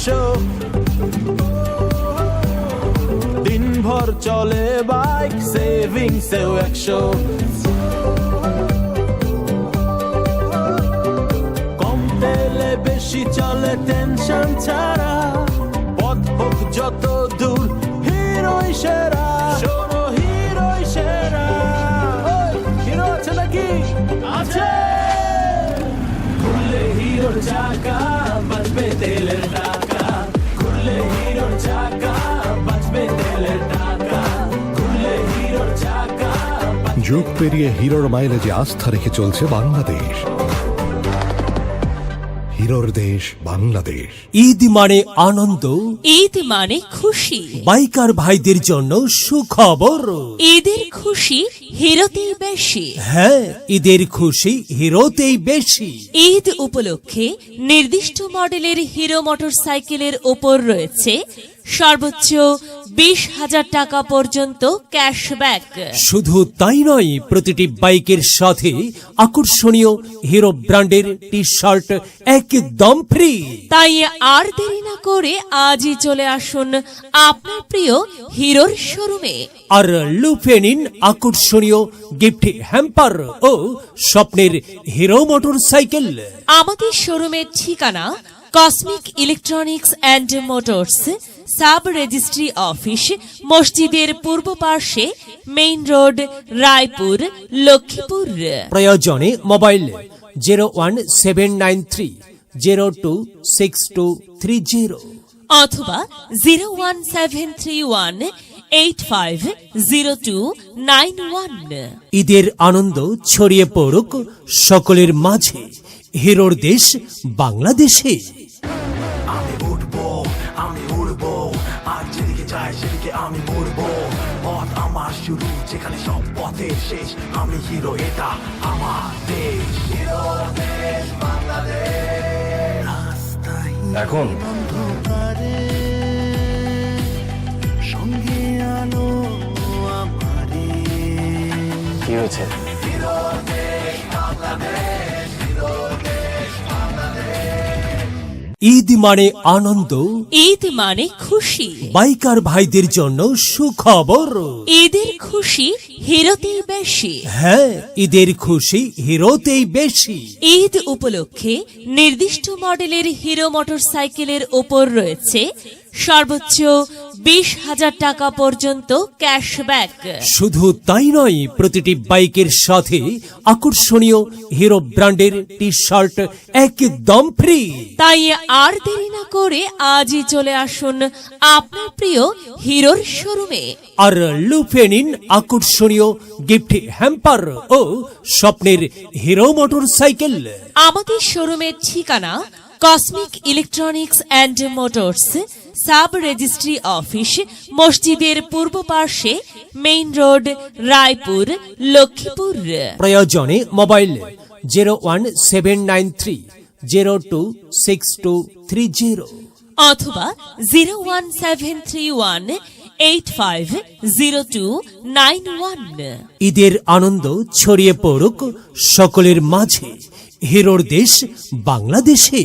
100 দিনভর চলে বাইক সেভিংসেও 100 কম তেলে বেশি চলে টেনশন ছাড়া পথ হোক যত দূর হিরোই সেরা শোনো হিরোই সেরা হিরো আছে নাকি আছে খুললে হিরোর চাকা বাজবে তেলের টাকা খুললে হিরোর চাকা বাজবে তেলের টাকা খুললে হিরোর চাকা যুগ পেরিয়ে হিরোর মাইলেজে আস্থা রেখে চলছে বাংলাদেশ। হিরোর দেশ বাংলাদেশ। ঈদ মানে আনন্দ, ঈদ মানে খুশি, বাইকার ভাইদের জন্য সুখবর। ঈদের খুশি হিরোতেই বেশি। হ্যাঁ, ঈদের খুশি হিরোতেই বেশি। ঈদ উপলক্ষে নির্দিষ্ট মডেলের হিরো মোটরসাইকেলের ওপর রয়েছে সর্বোচ্চ 20,000 টাকা পর্যন্ত ক্যাশব্যাক। শুধু তাই নয়, প্রতিটি বাইকের সাথে আকর্ষণীয় হিরো ব্র্যান্ডের টি শার্ট একদম ফ্রি। তাই আর দেরি না করে আজই চলে আসুন আপনার প্রিয় হিরোর শোরুমে আর লুফে নিন আকর্ষণীয় গিফট হ্যাম্পার ও স্বপ্নের হিরো মোটরসাইকেল। আমাদের শোরুমের ঠিকানা cosmic electronics and motors, sub registry office, মসজিদের পূর্ব পার্শ্বে, মেইন রোড, রায়পুর, লক্ষ্মীপুর। প্রয়োজনে মোবাইল 01793 026230 অথবা 01731 850291। ঈদের আনন্দ ছড়িয়ে পড়ুক সকলের মাঝে। হিরোর দেশ বাংলাদেশে। আমি উঠবো আমি উড়বো আর যেদিকে যাই সেদিকে আমি উড়বো পথ আমার শুরু যেখানে সব পথের শেষ আমি হিরো এটা আমার দেশ হিরো দেশ বাংলাদেশ রাস্তায় এখন সঙ্গে আলো আমারে কি হয়েছে? হিরো দেশ বাংলাদেশ হিরো দেশ বাংলাদেশ ঈদ মানে আনন্দ, ঈদ মানে খুশি, বাইকার ভাইদের জন্য সুখবর। ঈদের খুশি হিরোতেই বেশি। হ্যাঁ, ঈদের খুশি হিরোতেই বেশি। ঈদ উপলক্ষে নির্দিষ্ট মডেলের হিরো মোটরসাইকেলের ওপর রয়েছে সর্বোচ্চ 20,000 টাকা পর্যন্ত ক্যাশব্যাক। শুধু তাই নয়, প্রতিটি বাইকের সাথে আকর্ষণীয় হিরো ব্র্যান্ডের টি শার্ট একদম ফ্রি। তাই আর দেরি না করে আজই চলে আসুন আপনার প্রিয় হিরোর শোরুমে আর লুফে নিন আকর্ষণীয় গিফট হ্যাম্পার ও স্বপ্নের হিরো মোটরসাইকেল। আমাদের শোরুমের ঠিকানা cosmic electronics and motors, sub registry office, মসজিদের পূর্ব পার্শ্বে, মেইন রোড, রায়পুর, লক্ষ্মীপুর। প্রয়োজনে মোবাইল 01793 026230 অথবা 01731 850291। ঈদের আনন্দ ছড়িয়ে পড়ুক সকলের মাঝে। হিরোর দেশ বাংলাদেশে।